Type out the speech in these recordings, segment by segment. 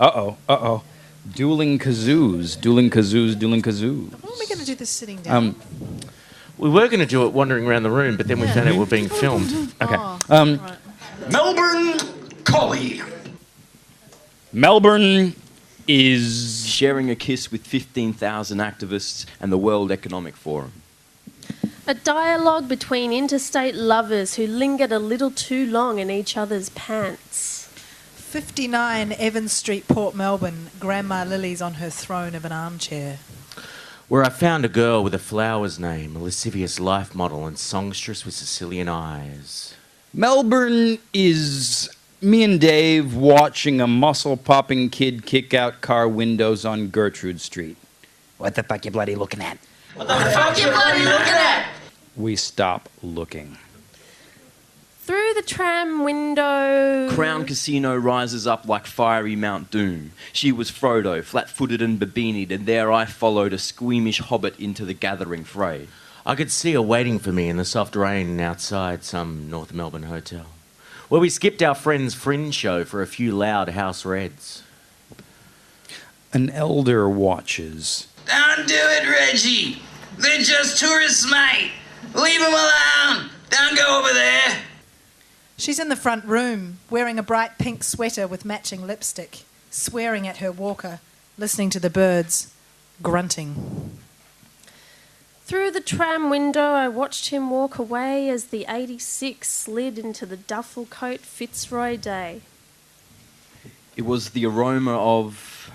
Uh-oh. Dueling kazoos. What are we going to do this sitting down? We were going to do it wandering around the room, but then we found out we're being filmed. Okay. Right. Melbourne Collie. Melbourne is... sharing a kiss with 15,000 activists and the World Economic Forum. A dialogue between interstate lovers who lingered a little too long in each other's pants. 59 Evans Street, Port Melbourne. Grandma Lily's on her throne of an armchair. Where I found a girl with a flower's name, a lascivious life model and songstress with Sicilian eyes. Melbourne is me and Dave watching a muscle-popping kid kick out car windows on Gertrude Street. What the fuck you bloody looking at? What the fuck you bloody looking at? We stop looking. Through the tram window... Crown Casino rises up like fiery Mount Doom. She was Frodo, flat-footed and bebinied, and there I followed a squeamish hobbit into the gathering fray. I could see her waiting for me in the soft rain outside some North Melbourne hotel, where we skipped our friend's fringe show for a few loud house reds. An elder watches. Don't do it, Reggie. They're just tourists, mate. Leave them alone. Don't go over there. She's in the front room, wearing a bright pink sweater with matching lipstick, swearing at her walker, listening to the birds, grunting. Through the tram window, I watched him walk away as the 86 slid into the duffel coat Fitzroy Day. It was the aroma of...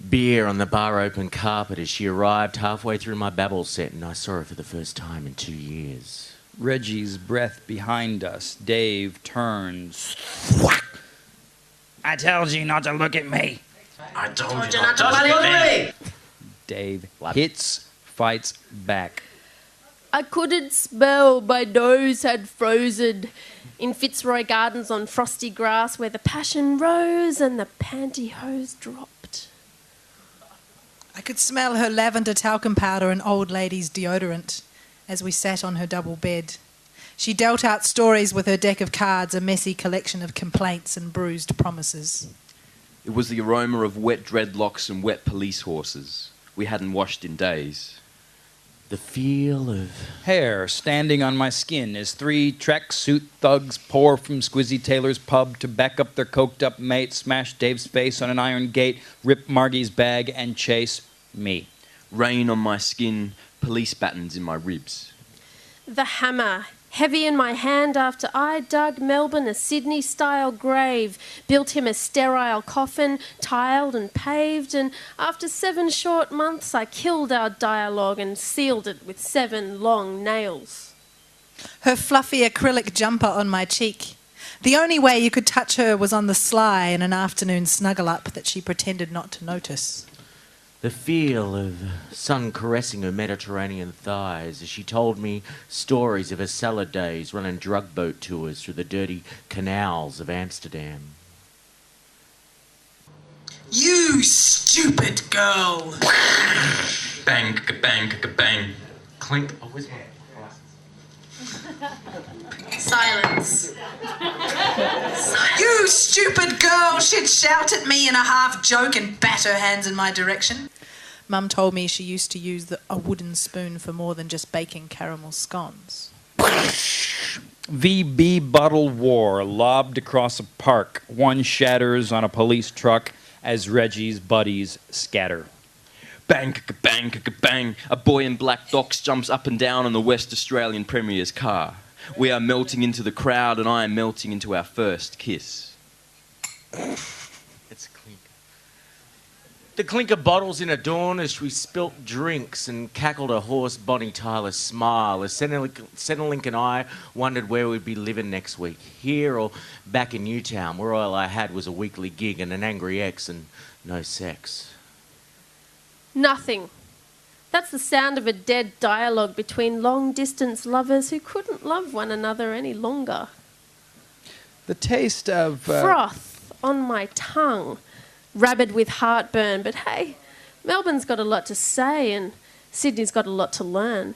beer on the bar open carpet as she arrived halfway through my babble set, and I saw her for the first time in 2 years. Reggie's breath behind us. Dave turns. I told you not to look at me. I told you not to look at me. Dave hits, fights back. I couldn't smell, my nose had frozen. In Fitzroy Gardens on frosty grass where the passion rose and the pantyhose dropped. I could smell her lavender talcum powder and old lady's deodorant as we sat on her double bed. She dealt out stories with her deck of cards, a messy collection of complaints and bruised promises. It was the aroma of wet dreadlocks and wet police horses. We hadn't washed in days. The feel of... hair standing on my skin as 3 tracksuit thugs pour from Squizzy Taylor's pub to back up their coked-up mate, smash Dave's face on an iron gate, rip Margie's bag, and chase me. Rain on my skin, police batons in my ribs. The hammer, heavy in my hand after I dug Melbourne a Sydney-style grave, built him a sterile coffin, tiled and paved, and after 7 short months I killed our dialogue and sealed it with 7 long nails. Her fluffy acrylic jumper on my cheek. The only way you could touch her was on the sly in an afternoon snuggle-up that she pretended not to notice. The feel of sun caressing her Mediterranean thighs as she told me stories of her salad days running drug boat tours through the dirty canals of Amsterdam. You stupid girl. Bang, bang, bang. Clink. Oh, where's my glasses? Silence. You stupid girl, she'd shout at me in a half joke and bat her hands in my direction. Mum told me she used to use a wooden spoon for more than just baking caramel scones. VB bottle war lobbed across a park. One shatters on a police truck as Reggie's buddies scatter. Bang, bang, bang. A boy in black docks jumps up and down on the West Australian Premier's car. We are melting into the crowd and I am melting into our first kiss. It's clink. The clink of bottles in a dawn as we spilt drinks and cackled a hoarse Bonnie Tyler smile as Centrelink and I wondered where we'd be living next week, here or back in Newtown, where all I had was a weekly gig and an angry ex and no sex. Nothing. That's the sound of a dead dialogue between long-distance lovers who couldn't love one another any longer. The taste of... Froth on my tongue, rabid with heartburn. But hey, Melbourne's got a lot to say and Sydney's got a lot to learn.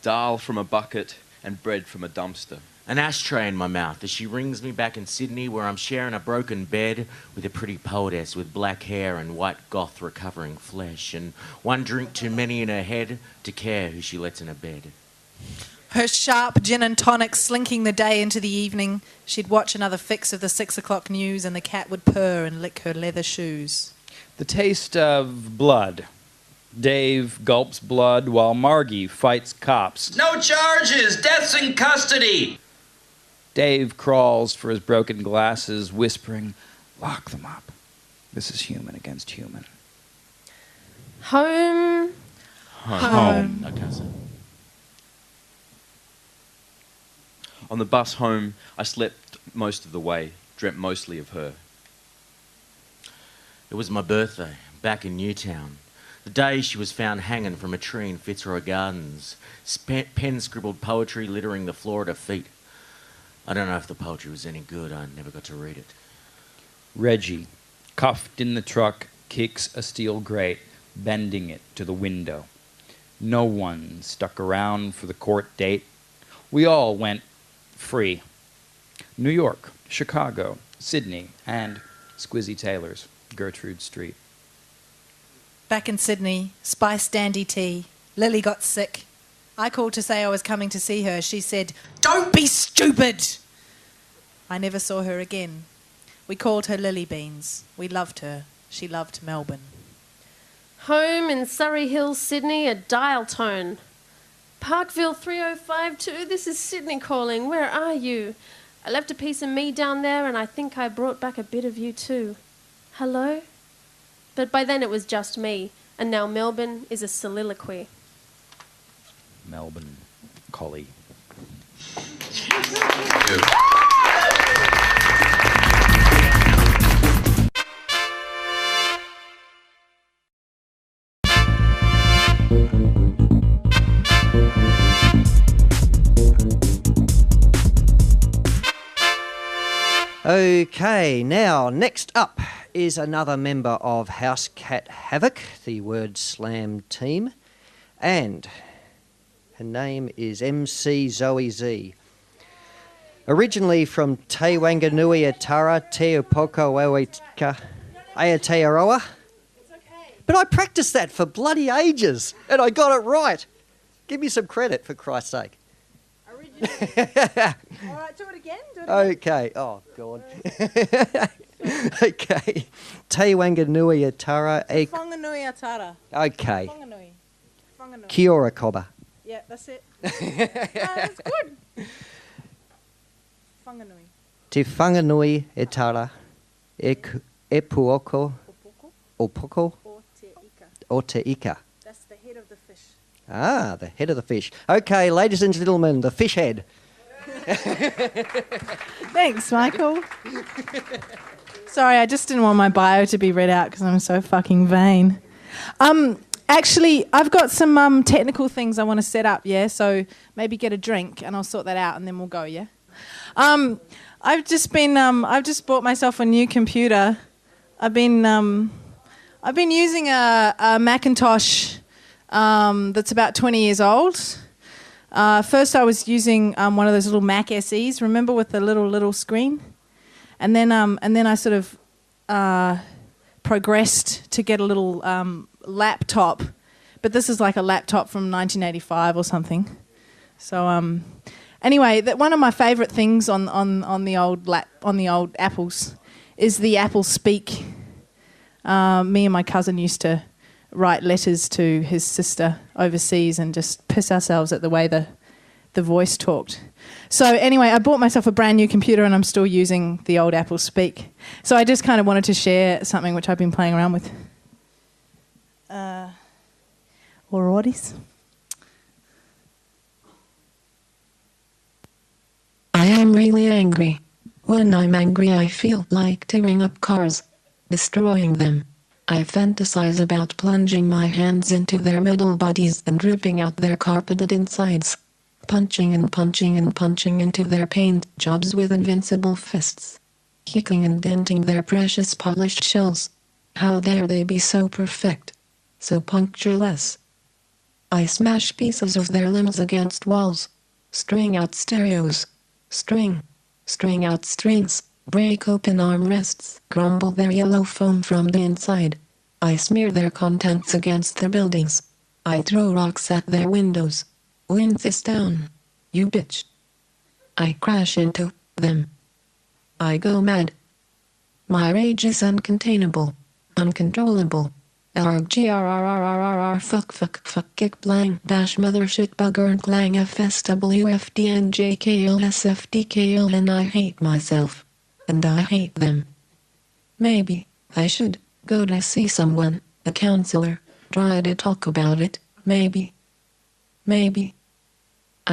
Dal from a bucket and bread from a dumpster. an ashtray in my mouth as she rings me back in Sydney, where I'm sharing a broken bed with a pretty poetess with black hair and white goth recovering flesh, and one drink too many in her head to care who she lets in her bed. Her sharp gin and tonic slinking the day into the evening, she'd watch another fix of the 6 o'clock news and the cat would purr and lick her leather shoes. The taste of blood. Dave gulps blood while Margie fights cops. No charges! Death's in custody! Dave crawls for his broken glasses, whispering, "Lock them up. This is human against human." Home. Home. Okay, so On the bus home, I slept most of the way, dreamt mostly of her. it was my birthday, back in Newtown. The day she was found hanging from a tree in Fitzroy Gardens, pen-scribbled poetry littering the floor at her feet. I don't know if the poetry was any good. I never got to read it. Reggie, cuffed in the truck, kicks a steel grate, bending it to the window. No one stuck around for the court date. We all went free. New York, Chicago, Sydney, and Squizzy Taylor's Gertrude Street. Back in Sydney, spiced dandy tea. Lily got sick. I called to say I was coming to see her. She said, "Don't be stupid!" I never saw her again. We called her Lily Beans. We loved her. She loved Melbourne. Home in Surrey Hills, Sydney, a dial tone. Parkville 3052, this is Sydney calling. Where are you? I left a piece of me down there and I think I brought back a bit of you too. Hello? But by then it was just me, and now Melbourne is a soliloquy. Melbourne, Collie. Okay, now next up is another member of House Cat Havoc, the Word Slam team, and her name is MC Zoe Zee. Originally from Te Wanganui Atara, Te Upoko Aweka, Aotearoa. But I practiced that for bloody ages, and I got it right. Give me some credit, for Christ's sake. All right, do it again. Okay. Oh, God. Okay. Te Wanganui Atara. Whanganui Atara. Okay. Whanganui. Kia ora, Cobber. Yeah, that's it. That's good. Whanganui. Te Whanganui Atara. E puoko. Opoko. O te ika. That's the head of the fish. Ah, the head of the fish. Okay, ladies and gentlemen, the fish head. Thanks, Michael. Sorry, I just didn't want my bio to be read out because I'm so fucking vain. Actually, I've got some technical things I want to set up, yeah? So maybe get a drink and I'll sort that out and then we'll go, yeah? I've just bought myself a new computer. I've been using a Macintosh that's about 20 years old. First I was using one of those little Mac SEs, remember, with the little screen? And then I sort of progressed to get a little laptop, but this is like a laptop from 1985 or something. So anyway, one of my favourite things on the old Apples is the Apple Speak. Me and my cousin used to write letters to his sister overseas and just piss ourselves at the way the voice talked. So anyway, I bought myself a brand new computer and I'm still using the old Apple Speak. So I just kind of wanted to share something which I've been playing around with. Alrighties. I am really angry. When I'm angry, I feel like tearing up cars, destroying them. I fantasize about plunging my hands into their metal bodies and ripping out their carpeted insides. Punching and punching and punching into their paint jobs with invincible fists. Kicking and denting their precious polished shells. How dare they be so perfect, so punctureless. I smash pieces of their limbs against walls, string out stereos, String out strings, break open armrests, crumble their yellow foam from the inside. I smear their contents against their buildings. I throw rocks at their windows. Wind this down, you bitch. I crash into them. I go mad. My rage is uncontainable, uncontrollable. LRGRRRRR fuck kick blang bash mother shit bugger and clang FSWFDNJKLSFDKL and I hate myself. And I hate them. Maybe I should go to see someone, a counselor, try to talk about it, maybe. I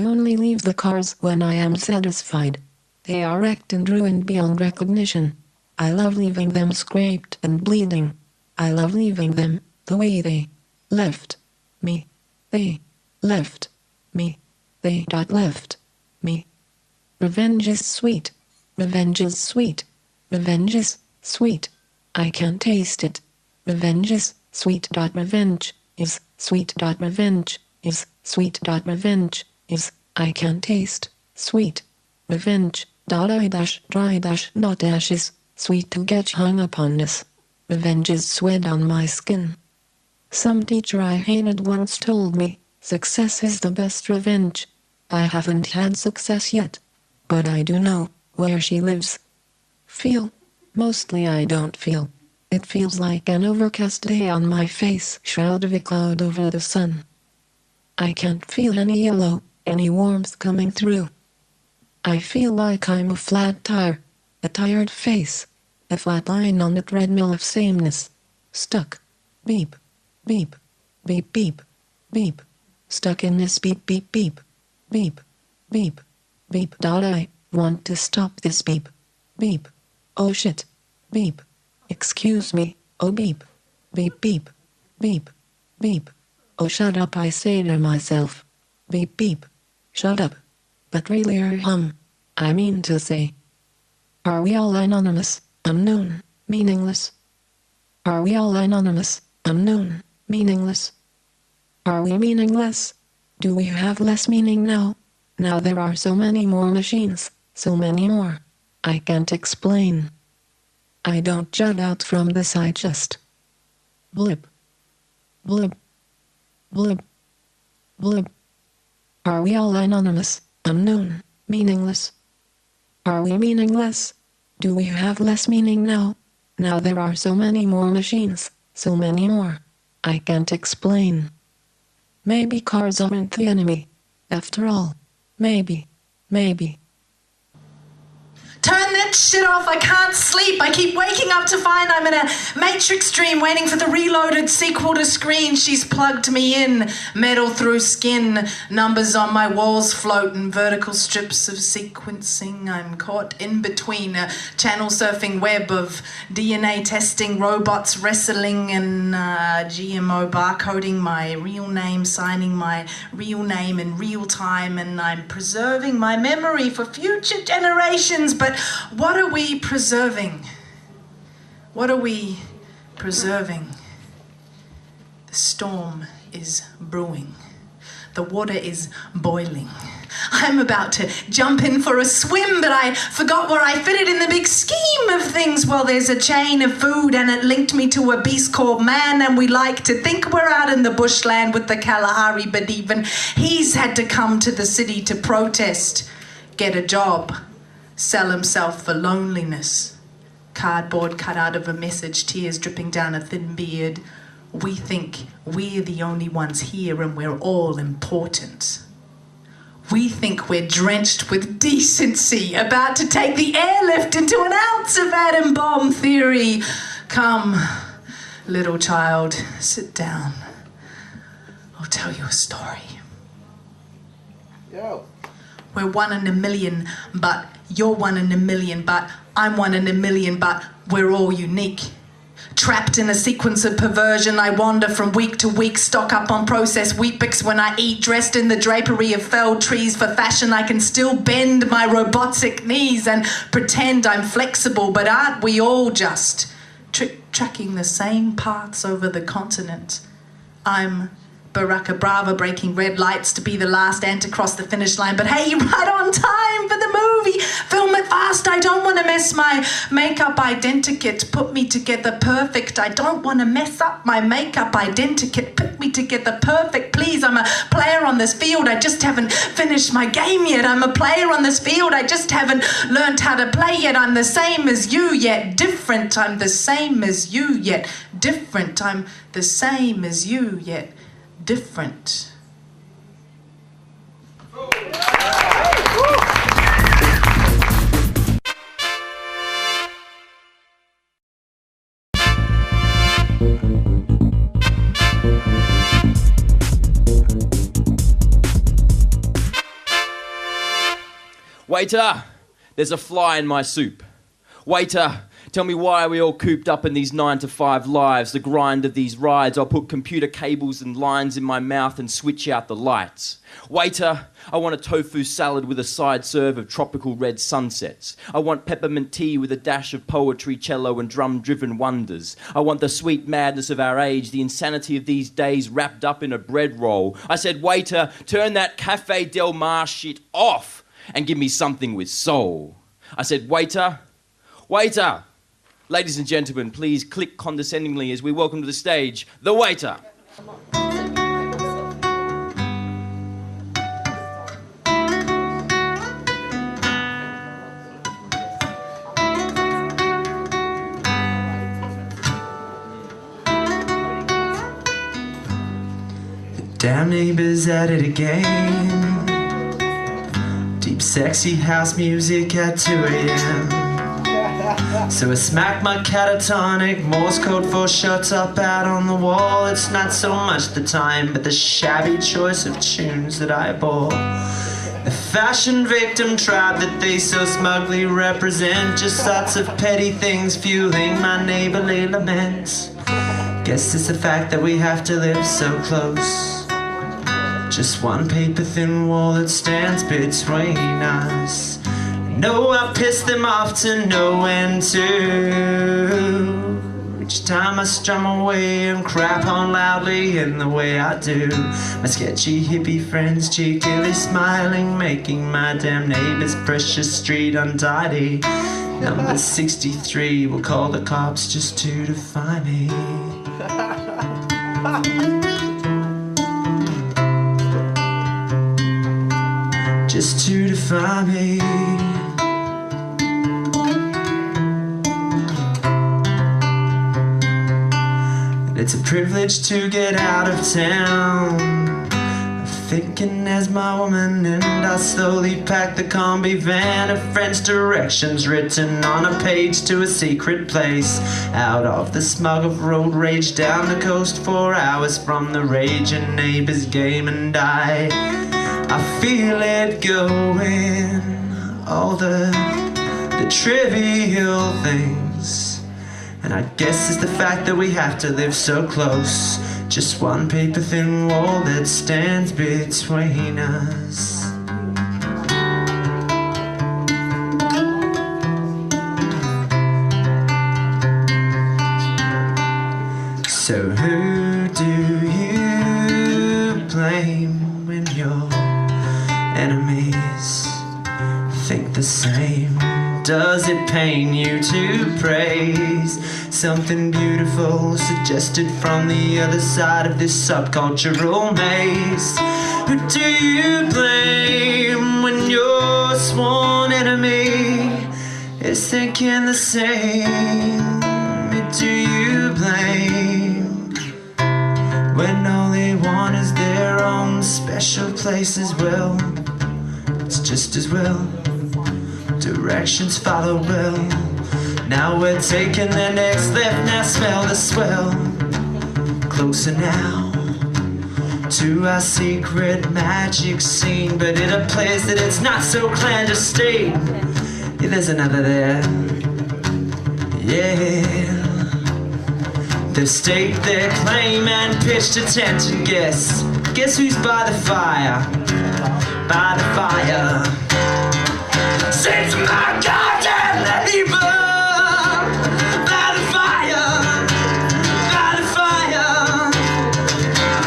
only leave the cars when I am satisfied. They are wrecked and ruined beyond recognition. I love leaving them scraped and bleeding. I love leaving them the way they left me. They left me. They left me. Revenge is sweet. Revenge is sweet. Revenge is sweet. I can taste it. Revenge is sweet. Revenge is sweet. Revenge is sweet. Revenge is I can taste sweet. Revenge. I dash dry dash not ashes. Sweet to get hung upon this. Revenge is sweat on my skin. Some teacher I hated once told me, success is the best revenge. I haven't had success yet, but I do know where she lives. Feel? Mostly I don't feel. It feels like an overcast day on my face, shroud of a cloud over the sun. I can't feel any yellow, any warmth coming through. I feel like I'm a flat tire, a tired face. A flat line on the treadmill of sameness. Stuck. Beep. Beep. Beep beep. Beep. Stuck in this beep beep beep. Beep. Beep. Beep. I want to stop this beep. Beep. Oh shit. Beep. Excuse me. Oh beep. Beep beep. Beep. Beep. Oh shut up I say to myself. Beep beep. Shut up. But really I mean to say. Are we all anonymous? Unknown, meaningless. Are we all anonymous, unknown, meaningless? Are we meaningless? Do we have less meaning now? Now there are so many more machines, so many more. I can't explain. I don't jut out from this, I just blip, blip, blip, blip. Are we all anonymous, unknown, meaningless? Are we meaningless? Do we have less meaning now? Now there are so many more machines, so many more. I can't explain. Maybe cars aren't the enemy. After all, maybe. Turn that shit off, I can't sleep. I keep waking up to find I'm in a Matrix dream waiting for the reloaded sequel to screen. She's plugged me in, metal through skin, numbers on my walls float in vertical strips of sequencing. I'm caught in between a channel surfing web of DNA testing, robots wrestling and GMO barcoding my real name, signing my real name in real time, and I'm preserving my memory for future generations. But what are we preserving? What are we preserving? The storm is brewing. The water is boiling. I'm about to jump in for a swim, but I forgot where I fit it in the big scheme of things. Well, there's a chain of food and it linked me to a beast called man, and we like to think we're out in the bushland with the Kalahari, but even he's had to come to the city to protest, get a job, sell himself for loneliness. Cardboard cut out of a message, tears dripping down a thin beard. We think we're the only ones here and we're all important. We think we're drenched with decency, about to take the airlift into an ounce of atom bomb theory. Come, little child, sit down. I'll tell you a story. Yo. We're 1 in a million, but you're 1 in a million, but I'm 1 in a million, but we're all unique. Trapped in a sequence of perversion, I wander from week to week, stock up on processed Weet-Bix when I eat, dressed in the drapery of felled trees. For fashion, I can still bend my robotic knees and pretend I'm flexible, but aren't we all just tracking the same paths over the continent? I'm Baraka Brava breaking red lights to be the last ant to cross the finish line, but hey, you're right on time for the movie. Film it fast. I don't want to mess my makeup identikit. Put me together perfect. I don't want to mess up my makeup identikit. Put me together perfect. Please, I'm a player on this field. I just haven't finished my game yet. I'm a player on this field. I just haven't learned how to play yet. I'm the same as you, yet different. I'm the same as you, yet different. I'm the same as you, yet different. Waiter, there's a fly in my soup. Waiter, tell me why are we all cooped up in these 9-to-5 lives, the grind of these rides. I'll put computer cables and lines in my mouth and switch out the lights. Waiter, I want a tofu salad with a side serve of tropical red sunsets. I want peppermint tea with a dash of poetry, cello and drum-driven wonders. I want the sweet madness of our age, the insanity of these days wrapped up in a bread roll. I said, waiter, turn that Cafe Del Mar shit off and give me something with soul. I said, waiter, waiter. Ladies and gentlemen, please click condescendingly as we welcome to the stage the waiter. Damn neighbors at it again. Deep sexy house music at 2 a.m. So I smack my catatonic Morse code for shut up out on the wall. It's not so much the time, but the shabby choice of tunes that I bore. The fashion victim tribe that they so smugly represent. Just lots of petty things fueling my neighborly laments. Guess it's the fact that we have to live so close. Just one paper thin wall that stands between us. No, I piss them off to no end too. Each time I strum away and crap on loudly in the way I do. My sketchy hippie friends cheekily smiling, making my damn neighbor's precious street untidy. Number 63 will call the cops just to define me. Just to define me. It's a privilege to get out of town. I'm thinking as my woman and I slowly pack the combi van of French directions written on a page to a secret place. Out of the smog of road rage down the coast, 4 hours from the raging neighbor's game, and I feel it going. All the trivial things. And I guess it's the fact that we have to live so close. Just one paper thin wall that stands between us. So who do you blame when your enemies think the same? Does it pain you to praise something beautiful suggested from the other side of this subcultural maze? Who do you blame when your sworn enemy is thinking the same? Who do you blame when all they want is their own special place as well? It's just as well. Directions follow well. Now we're taking the next left. Now smell the swell. Closer now to our secret magic scene, but in a place that it's not so clandestine. Yeah, there's another there. Yeah. They've staked their claim and pitched a tent, and guess who's by the fire? By the fire. Say to my goddamn neighbor, by the fire, by the fire.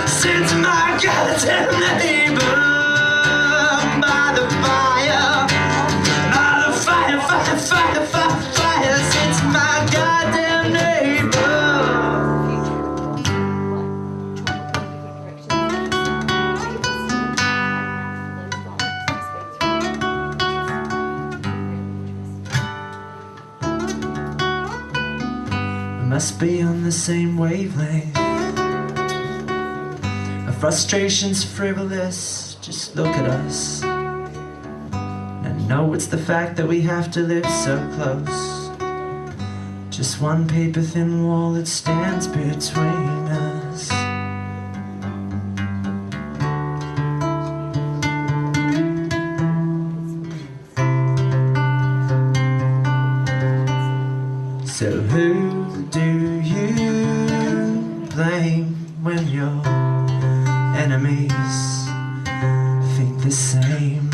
Say to my goddamn neighbor, by the fire, by must be on the same wavelength. Our frustration's frivolous, just look at us. And know it's the fact that we have to live so close. Just one paper thin wall that stands between us. So who do you blame when your enemies think the same?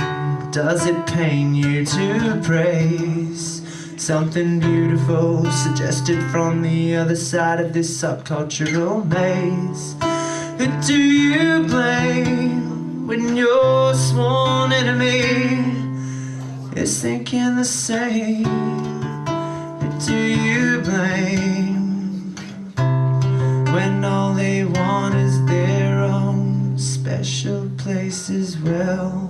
Does it pain you to praise something beautiful suggested from the other side of this subcultural maze? Who do you blame when your sworn enemy is thinking the same? Do you blame when all they want is their own special place as well?